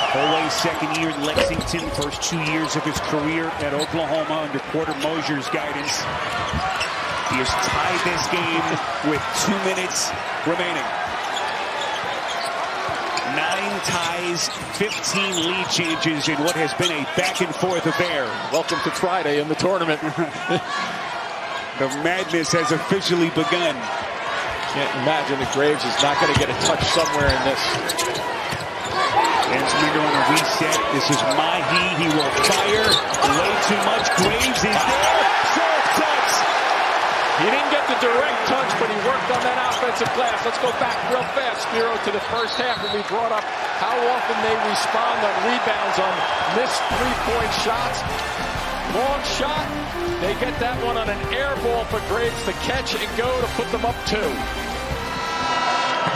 Oweh's second year in Lexington, first 2 years of his career at Oklahoma under Porter Mosier's guidance. He has tied this game with 2 minutes remaining. 9 ties, 15 lead changes in what has been a back-and-forth affair. Welcome to Friday in the tournament. The madness has officially begun. Can't imagine that Graves is not going to get a touch somewhere in this. Ansminger on a reset. This is Mahi. He will fire. Way too much. Graves is there. Short touch. He didn't get the direct touch, but he worked on that offensive glass. Let's go back real fast, Spiro, to the first half when we brought up how often they respond on rebounds on missed three-point shots. Long shot. They get that one on an air ball for Graves to catch and go to put them up 2.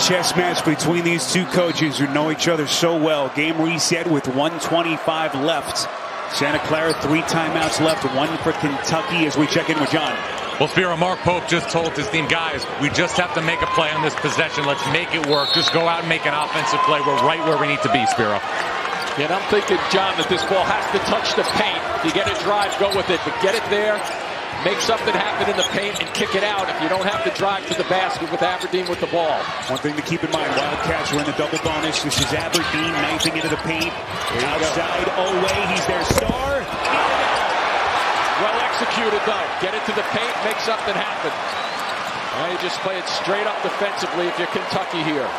Chess match between these two coaches who know each other so well. Game reset with 1:25 left. Santa Clara 3 timeouts left, 1 for Kentucky as we check in with John. Well, Spiro, Mark Pope just told his team, guys, we just have to make a play on this possession. Let's make it work. Just go out and make an offensive play. We're right where we need to be, Spiro. And I'm thinking, John, that this ball has to touch the paint. If you get a drive, go with it. But get it there, make something happen in the paint, and kick it out if you don't have to drive to the basket with Aberdeen with the ball. One thing to keep in mind, Wildcats are in the double bonus. This is Aberdeen knifing into the paint. Outside, Oweh, he's their star. Well executed, though. Get it to the paint, make something happen. Now you just play it straight up defensively if you're Kentucky here.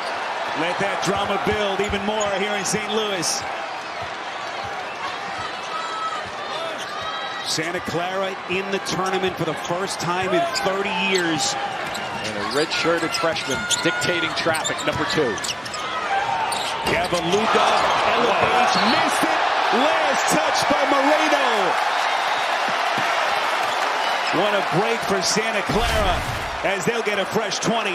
Let that drama build even more here in St. Louis. Santa Clara in the tournament for the first time in 30 years. And a red-shirted freshman dictating traffic, number 2. Gavaluga elevates, missed it. Last touch by Moreno. What a break for Santa Clara as they'll get a fresh 20.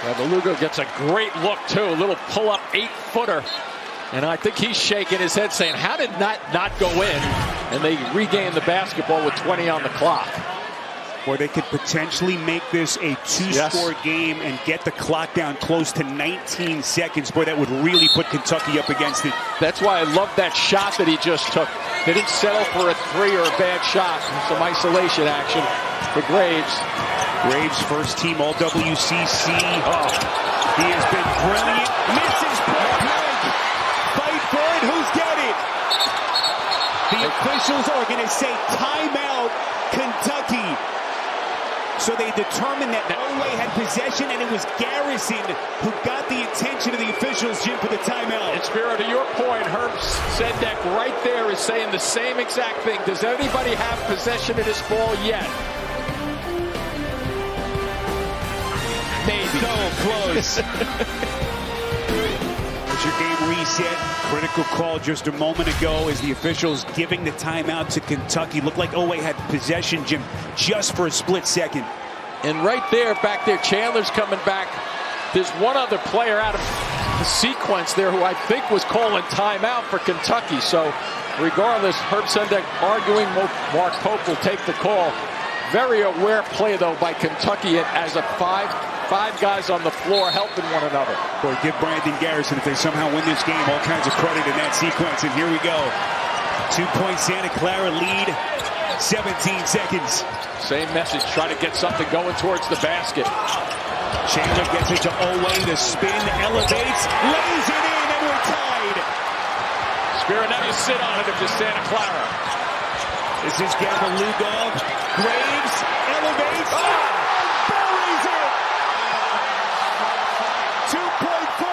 Gavaluga gets a great look, too. A little pull-up 8-footer. And I think he's shaking his head saying, how did that not go in? And they regain the basketball with 20 on the clock. Or they could potentially make this a 2-score game and get the clock down close to 19 seconds. Boy, that would really put Kentucky up against it. That's why I love that shot that he just took. They didn't settle for a 3 or a bad shot. Some isolation action for Graves. Graves, first team All-WCC. Oh, he has been brilliant. Misses point blank. Fight for it. Who's got it? The officials are going to say timeout, Kentucky. So they determined that Oweh had possession, and it was Garrison who got the attention of the officials, Jim, for the timeout. And Spiro, to your point, Herb Sendek right there is saying the same exact thing. Does anybody have possession of this ball yet? Maybe. So close. It's your game reset. Critical call just a moment ago as the officials giving the timeout to Kentucky. Looked like Oweh had possession, Jim, just for a split second. And right there, back there, Chandler's coming back. There's one other player out of the sequence there who I think was calling timeout for Kentucky. So regardless, Herb Sendek arguing Mark Pope will take the call. Very aware play, though, by Kentucky as a five guys on the floor helping one another. Boy, give Brandon Garrison, if they somehow win this game, all kinds of credit in that sequence. And here we go. 2-point Santa Clara lead, 17 seconds. Same message, try to get something going towards the basket. Chandler gets it to Oweh, the spin, elevates, lays it in, and we're tied. Spirit, now you sit on it if you're Santa Clara. This is Gavaluga. Graves elevates. Buries it. 2.4.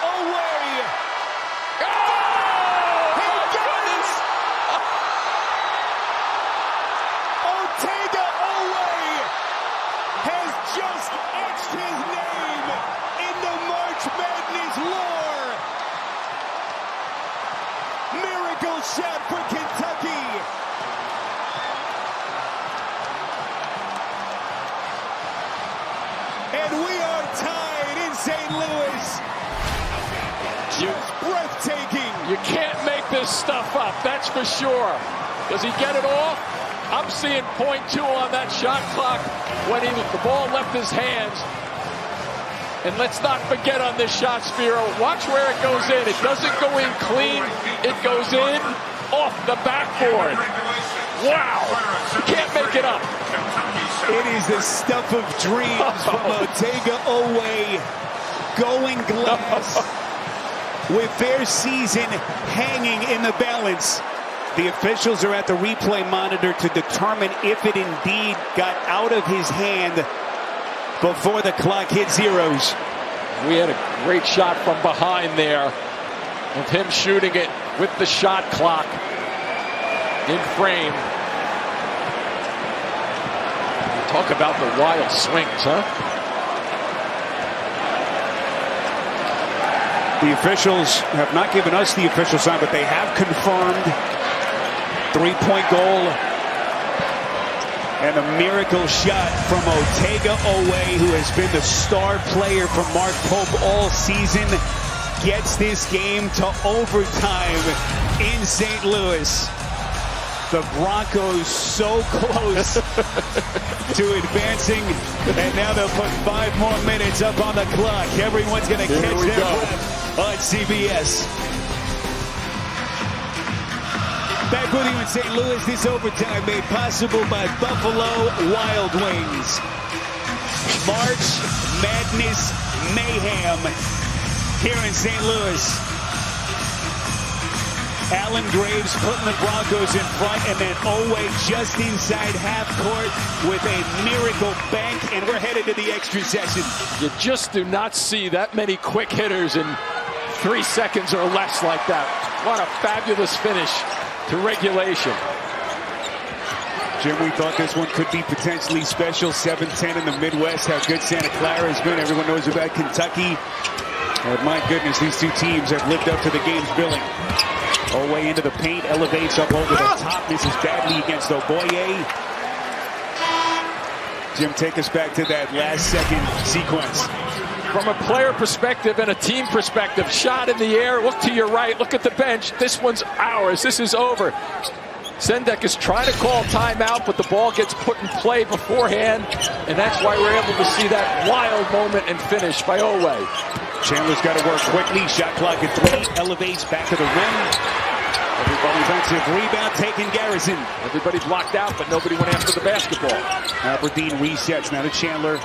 Oweh. He got it. Otega Oweh has just etched his name in the March Madness lore. Miracle shot for Kentucky. And we are tied in St. Louis. Just breathtaking. You can't make this stuff up, that's for sure. Does he get it off? I'm seeing .2 on that shot clock when the ball left his hands. And let's not forget on this shot, Spiro, watch where it goes in. It doesn't go in clean. It goes in off the backboard. Wow. You can't make it up. It is the stuff of dreams from Otega Owe. Going glass with their season hanging in the balance. The officials are at the replay monitor to determine if it indeed got out of his hand before the clock hit zeros. We had a great shot from behind there of him shooting it with the shot clock in frame. Talk about the wild swings, huh? The officials have not given us the official sign, but they have confirmed three-point goal and a miracle shot from Otega Owe, who has been the star player for Mark Pope all season, gets this game to overtime in St. Louis. The Broncos so close to advancing, and now they'll put 5 more minutes up on the clock. Everyone's going to catch their breath on CBS. Back with you in St. Louis, this overtime made possible by Buffalo Wild Wings. March Madness Mayhem here in St. Louis. Allen Graves putting the Broncos in front, and then Owe just inside half court with a miracle bank, and we're headed to the extra session. You just do not see that many quick hitters in 3 seconds or less like that. What a fabulous finish to regulation. Jim, we thought this one could be potentially special. 7-10 in the Midwest. How good Santa Clara has been. Everyone knows about Kentucky. But my goodness, these two teams have lived up to the game's billing. Owe into the paint, elevates up over the top. Misses badly against Oboye. Jim, take us back to that last second sequence. From a player perspective and a team perspective, shot in the air, look to your right, look at the bench. This one's ours. This is over. Sendek is trying to call timeout, but the ball gets put in play beforehand, and that's why we're able to see that wild moment and finish by Owe. Chandler's got to work quickly. Shot clock at 3. Elevates back to the rim. Everybody offensive rebound taken Garrison. Everybody blocked out, but nobody went after the basketball. Aberdeen resets now to Chandler.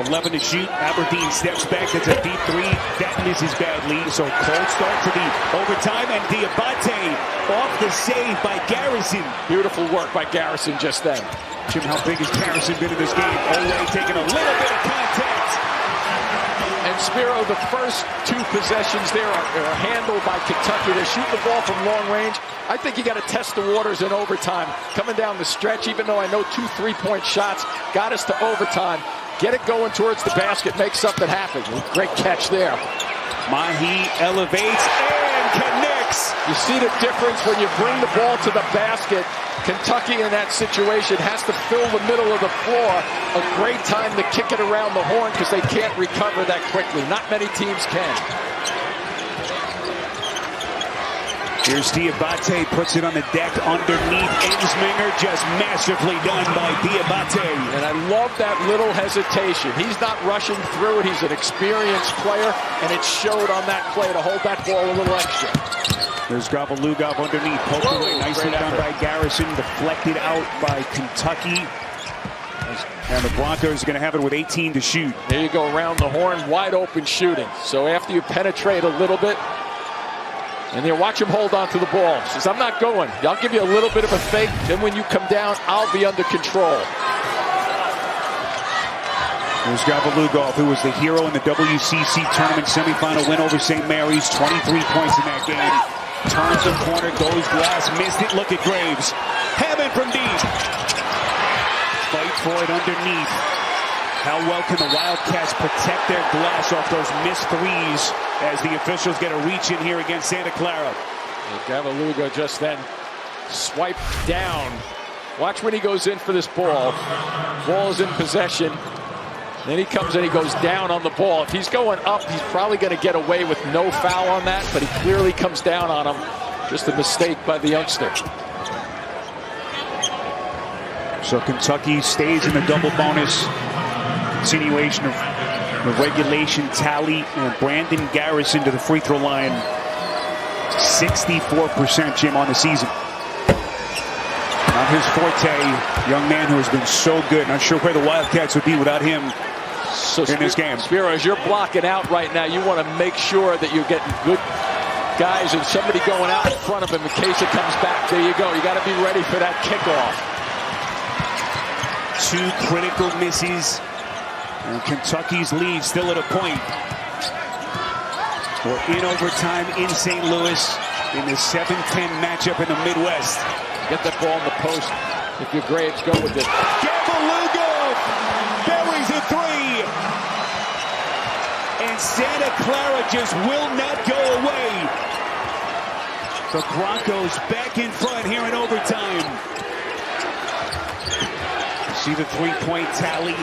11 to shoot. Aberdeen steps back. That's a deep 3. That misses badly. So cold start to the overtime, and Diabate off the save by Garrison. Beautiful work by Garrison just then. Jim, how big has Garrison been in this game? Owe taking a little bit of contact. And Spiro, the first 2 possessions there are handled by Kentucky. They shoot the ball from long range. I think you got to test the waters in overtime. Coming down the stretch, even though I know 2 3-point shots got us to overtime. Get it going towards the basket, make something happen. Great catch there. Mahi elevates and connects. You see the difference when you bring the ball to the basket. Kentucky in that situation has to fill the middle of the floor. A great time to kick it around the horn because they can't recover that quickly. Not many teams can. Here's Diabate, puts it on the deck underneath Ensminger. Just massively done by Diabate. And I love that little hesitation. He's not rushing through it. He's an experienced player, and it showed on that play to hold that ball a little extra. There's Gavalugov underneath. Poked away nicely done by Garrison. Deflected out by Kentucky. And the Broncos are going to have it with 18 to shoot. There you go, around the horn, wide open shooting. So after you penetrate a little bit, and you watch him hold on to the ball. He says, I'm not going. I'll give you a little bit of a fake. Then when you come down, I'll be under control. There's Gavalugov, who was the hero in the WCC tournament semifinal win over St. Mary's. 23 points in that game. Turns the corner, goes glass, missed it. Look at Graves. Hammond from deep. Fight for it underneath. How well can the Wildcats protect their glass off those missed threes as the officials get a reach in here against Santa Clara? Gavalugov just then swiped down. Watch when he goes in for this ball. Ball is in possession. Then he comes in, he goes down on the ball. If he's going up, he's probably going to get away with no foul on that, but he clearly comes down on him. Just a mistake by the youngster. So Kentucky stays in the double bonus. Continuation of The regulation tally, and Brandon Garrison to the free throw line. 64%, Jim, on the season. Not his forte. Young man who has been so good. Not sure where the Wildcats would be without him in this game. Spiro, as you're blocking out right now, you want to make sure that you're getting good guys and somebody going out in front of him in case it comes back. There you go. You got to be ready for that kickoff. 2 critical misses. And Kentucky's lead still at a point. We're in overtime in St. Louis in the 7-10 matchup in the Midwest. Get that ball in the post. If your grades go with it. Gabalugo buries a 3. And Santa Clara just will not go away. The Broncos back in front here in overtime. See the 3-point tally.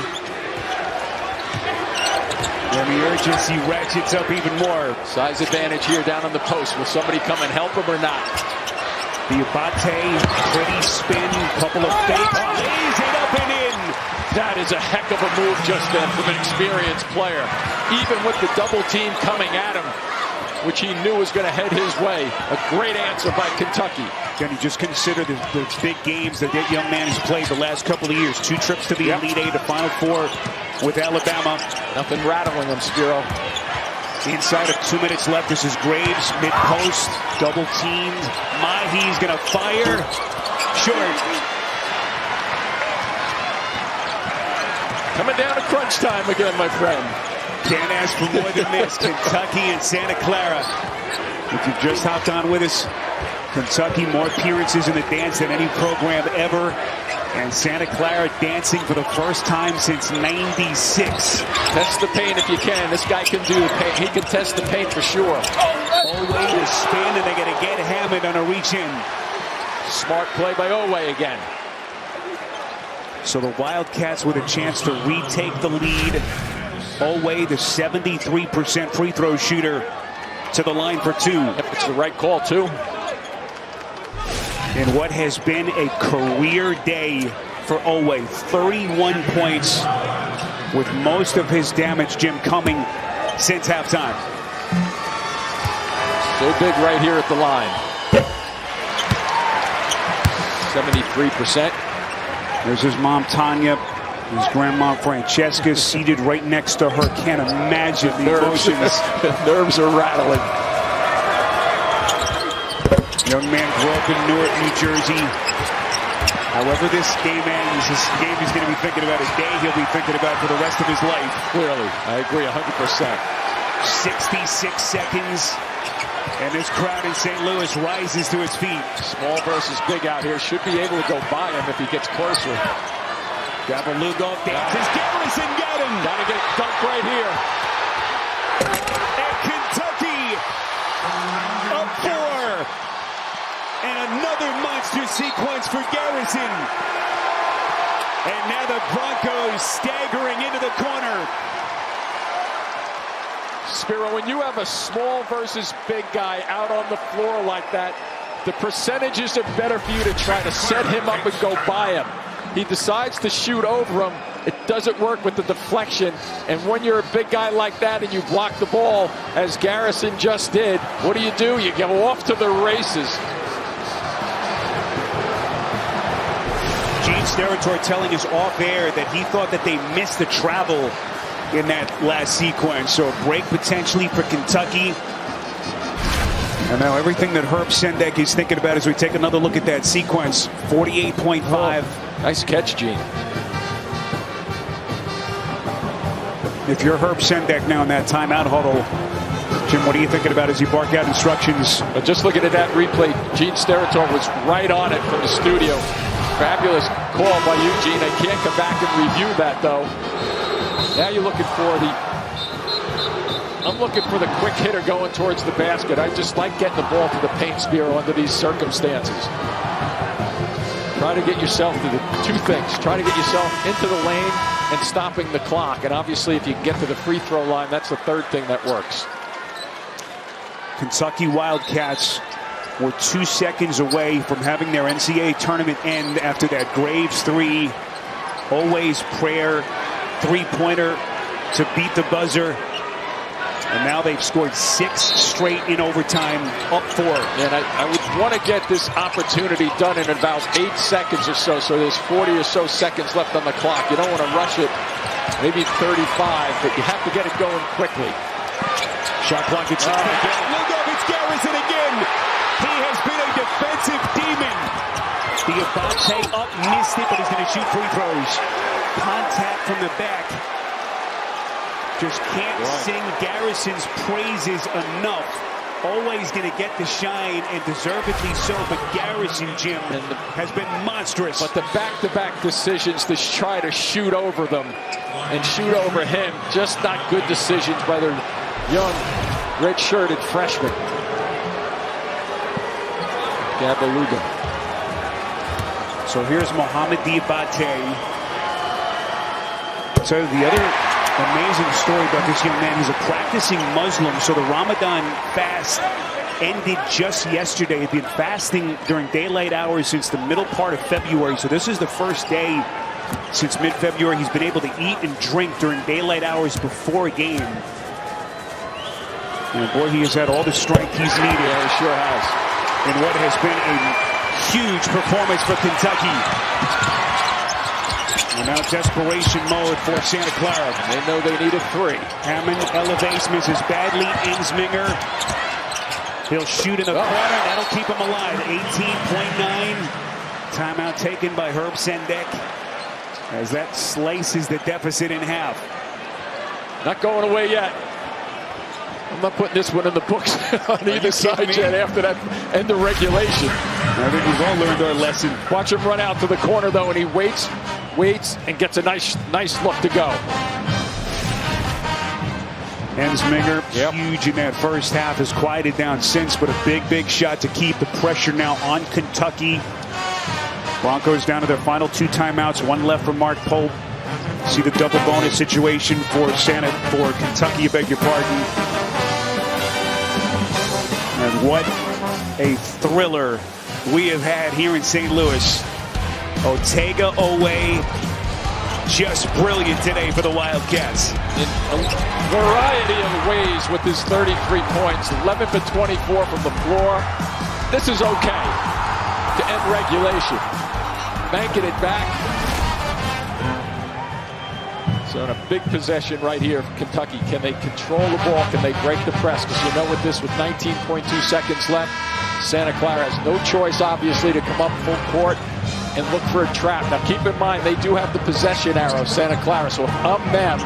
And the urgency ratchets up even more. Size advantage here down on the post. Will somebody come and help him or not? The Abate, pretty spin, couple of fakes, lays it up and in. That is a heck of a move just then from an experienced player. Even with the double team coming at him, which he knew was going to head his way. A great answer by Kentucky. Can you just consider the big games that that young man has played the last couple of years? 2 trips to the Elite Eight, the Final Four with Alabama. Nothing rattling him, Spiro. Inside of 2 minutes left, this is Graves, mid-post, double teamed. Mahi's gonna fire, short. Coming down to crunch time again, my friend. Can't ask for more than this. Kentucky and Santa Clara. If you've just hopped on with us, Kentucky more appearances in the dance than any program ever. And Santa Clara dancing for the first time since '96. Test the paint if you can. This guy can do the paint. He can test the paint for sure. Oway to spin, and they're going to get Hammond on a reach-in. Smart play by Oway again. So the Wildcats with a chance to retake the lead. Oway, the 73% free throw shooter, to the line for 2. If it's the right call, too. In what has been a career day for Oway. 31 points, with most of his damage, Jim, coming since halftime. So big right here at the line. 73%. There's his mom, Tanya. His grandma, Francesca, seated right next to her. Can't imagine the emotions. Nerves are rattling. Young man grew up in Newark, New Jersey. However this game ends, this game he's going to be thinking about a day he'll be thinking about for the rest of his life. Clearly, I agree 100%. 66 seconds, and this crowd in St. Louis rises to its feet. Small versus big out here. Should be able to go by him if he gets closer. Gabalugo dances. Garrison got him. Gotta get dunked right here. And Kentucky up 4. And another monster sequence for Garrison. And now the Broncos staggering into the corner. Spiro, when you have a small versus big guy out on the floor like that, the percentages are better for you to try to set him up and go by him. He decides to shoot over him. It doesn't work with the deflection. And when you're a big guy like that and you block the ball, as Garrison just did, what do? You go off to the races. Gene Steratore telling us off air that he thought that they missed the travel in that last sequence. So a break potentially for Kentucky. And now everything that Herb Sendek is thinking about as we take another look at that sequence. 48.5. Oh, nice catch, Gene. If you're Herb Sendek now in that timeout huddle, Jim, what are you thinking about as you bark out instructions? But just looking at that replay, Gene Steratore was right on it from the studio. Fabulous call by you, Gene. I can't come back and review that, though. Now you're looking for I'm looking for the quick hitter going towards the basket. I just like getting the ball to the paint, Spiro, under these circumstances. Try to get yourself to the 2 things. Try to get yourself into the lane and stopping the clock. And obviously, if you can get to the free throw line, that's the 3rd thing that works. Kentucky Wildcats were 2 seconds away from having their NCAA tournament end after that Graves 3. Always prayer 3-pointer to beat the buzzer. And now they've scored 6 straight in overtime, up 4. And I would want to get this opportunity done in about 8 seconds or so. So there's 40 or so seconds left on the clock. You don't want to rush it, maybe 35, but you have to get it going quickly. Shot clock at 6. Look up, it's Garrison again. He has been a defensive demon. The Abate up, missed it, but he's going to shoot free throws. Contact from the back. Just can't sing Garrison's praises enough. Always going to get the shine, and deservedly so. But Garrison, Jim, has been monstrous. But the back-to-back decisions to try to shoot over them and shoot over him, just not good decisions by the young red-shirted freshman. Gabaluga. So here's Mohamed Diabate. So the other amazing story about this young man, he's a practicing Muslim. So the Ramadan fast ended just yesterday. He'd been fasting during daylight hours since the middle part of February. So this is the first day since mid-February he's been able to eat and drink during daylight hours before a game. And boy, he has had all the strength he's needed. Yeah, he sure has. In what has been a huge performance for Kentucky. And now desperation mode for Santa Clara. They know they needed 3. Hammond elevates, misses badly. Insminger, he'll shoot in the corner, and that'll keep him alive. 18.9. Timeout taken by Herb Sendek as that slices the deficit in half. Not going away yet. I'm not putting this one in the books on either side yet after that end of regulation. I think we've all learned our lesson. Watch him run out to the corner, though, and he waits, and gets a nice look to go. Ensminger, huge in that first half, has quieted down since, but a big shot to keep the pressure now on Kentucky. Broncos down to their final 2 timeouts, 1 left for Mark Pope. See the double bonus situation for Kentucky, I beg your pardon. And what a thriller we have had here in St. Louis. Otega Owe, just brilliant today for the Wildcats. In a variety of ways with his 33 points, 11 for 24 from the floor. This is okay to end regulation. Banking it back. So in a big possession right here for Kentucky. Can they control the ball? Can they break the press? Because you know with this, with 19.2 seconds left, Santa Clara has no choice, obviously, to come up full court and look for a trap. Now keep in mind, they do have the possession arrow, Santa Clara. So if I'm them,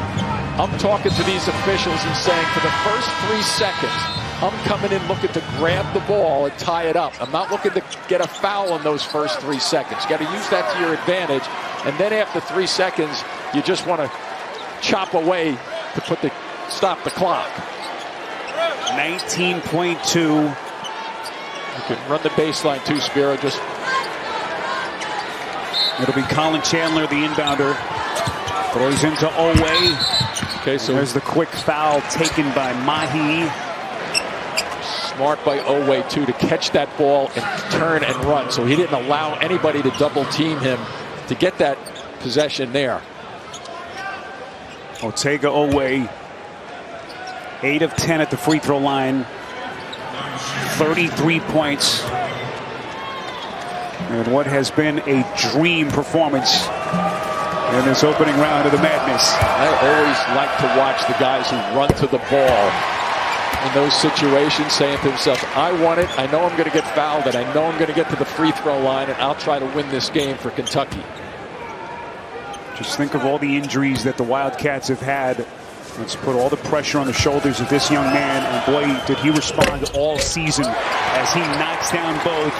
I'm talking to these officials and saying for the first 3 seconds, I'm coming in looking to grab the ball and tie it up. I'm not looking to get a foul in those first 3 seconds. You got to use that to your advantage. And then after 3 seconds, you just want to chop away to stop the clock. 19.2. You can run the baseline too, Spiro. It'll be Colin Chandler, the inbounder. Throws into Owe. Okay, so there's the quick foul taken by Mahi. Smart by Owe too to catch that ball and turn and run. So he didn't allow anybody to double team him to get that possession there. Otega Owe, 8 of 10 at the free throw line, 33 points. And what has been a dream performance in this opening round of the madness. I always like to watch the guys who run to the ball in those situations, saying to themselves, I want it, I know I'm going to get fouled, and I know I'm going to get to the free throw line, and I'll try to win this game for Kentucky. Just think of all the injuries that the Wildcats have had. Let's put all the pressure on the shoulders of this young man, and boy, did he respond all season as he knocks down both.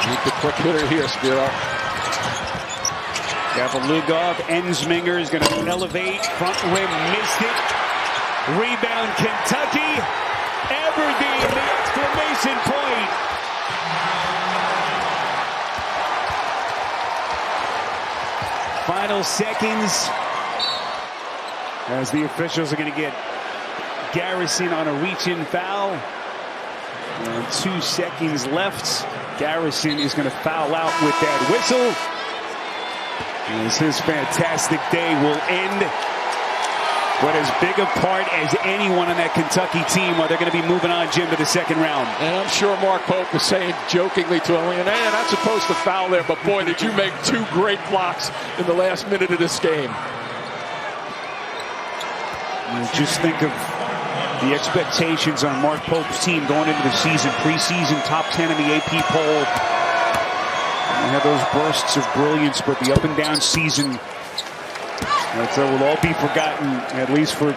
Need the quick hitter here, Spiro. Gavalugov, Ensminger is going to elevate, front rim, missed it. Rebound, Kentucky. Everdeen, the exclamation point. Final seconds as the officials are going to get Garrison on a reach-in foul. And 2 seconds left. Garrison is going to foul out with that whistle. As his fantastic day will end But as big a part as anyone on that Kentucky team, are they going to be moving on, Jim, to the second round? And I'm sure Mark Pope was saying jokingly to him, hey, you're not supposed to foul there, but boy, did you make two great blocks in the last minute of this game. Just think of the expectations on Mark Pope's team going into the season. Preseason top 10 in the AP poll. They had those bursts of brilliance, but the up and down season that will all be forgotten, at least for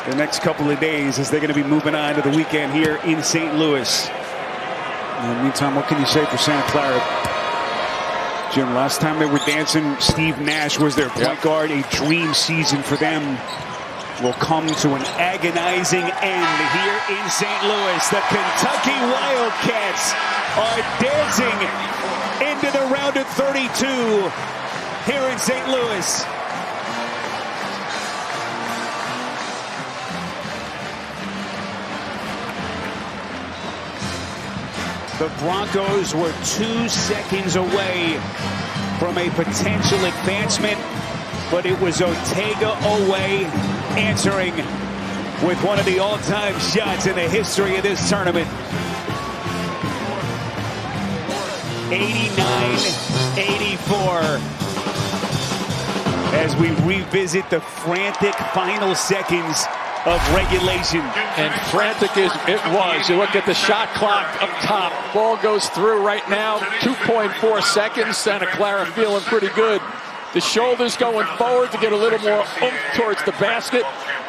the next couple of days, as they're going to be moving on to the weekend here in St. Louis. In the meantime, what can you say for Santa Clara? Jim, last time they were dancing, Steve Nash was their point guard. A dream season for them will come to an agonizing end here in St. Louis. The Kentucky Wildcats are dancing into the round of 32 here in St. Louis. The Broncos were 2 seconds away from a potential advancement, but it was Otega Oweh answering with one of the all-time shots in the history of this tournament. 89-84 as we revisit the frantic final seconds of regulation. And frantic as it was. You look at the shot clock up top. Ball goes through right now. 2.4 seconds. Santa Clara feeling pretty good. The shoulders going forward to get a little more oomph towards the basket.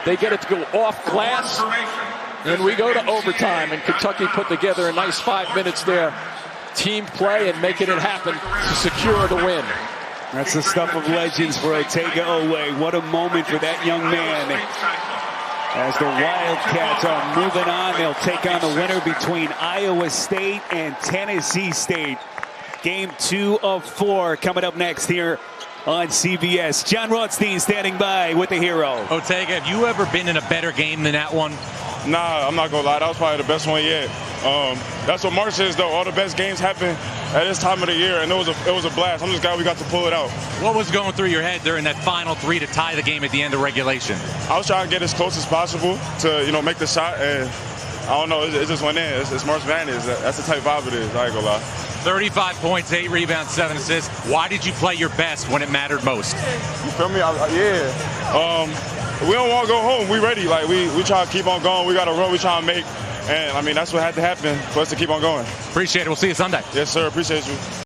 They get it to go off glass. And we go to overtime. And Kentucky put together a nice 5 minutes there. Team play and making it happen to secure the win. That's the stuff of legends for Otega Oweh. What a moment for that young man. As the Wildcats are moving on, they'll take on the winner between Iowa State and Tennessee State. Game 2 of 4 coming up next here on CBS. John Rothstein standing by with the hero. Otega, have you ever been in a better game than that one? Nah, I'm not going to lie. That was probably the best one yet. That's what Mark says, though. All the best games happen at this time of the year, and it was a blast. I'm just glad we got to pull it out. What was going through your head during that final 3 to tie the game at the end of regulation? I was trying to get as close as possible to, make the shot, and I don't know. It just went in. It's March Madness. That's the type of vibe it is. I ain't going to lie. 35 points, 8 rebounds, 7 assists. Why did you play your best when it mattered most? You feel me? We don't want to go home. We ready. Like, we try to keep on going. We got a run we try to make. And, that's what had to happen for us to keep on going. Appreciate it. We'll see you Sunday. Yes, sir. Appreciate you.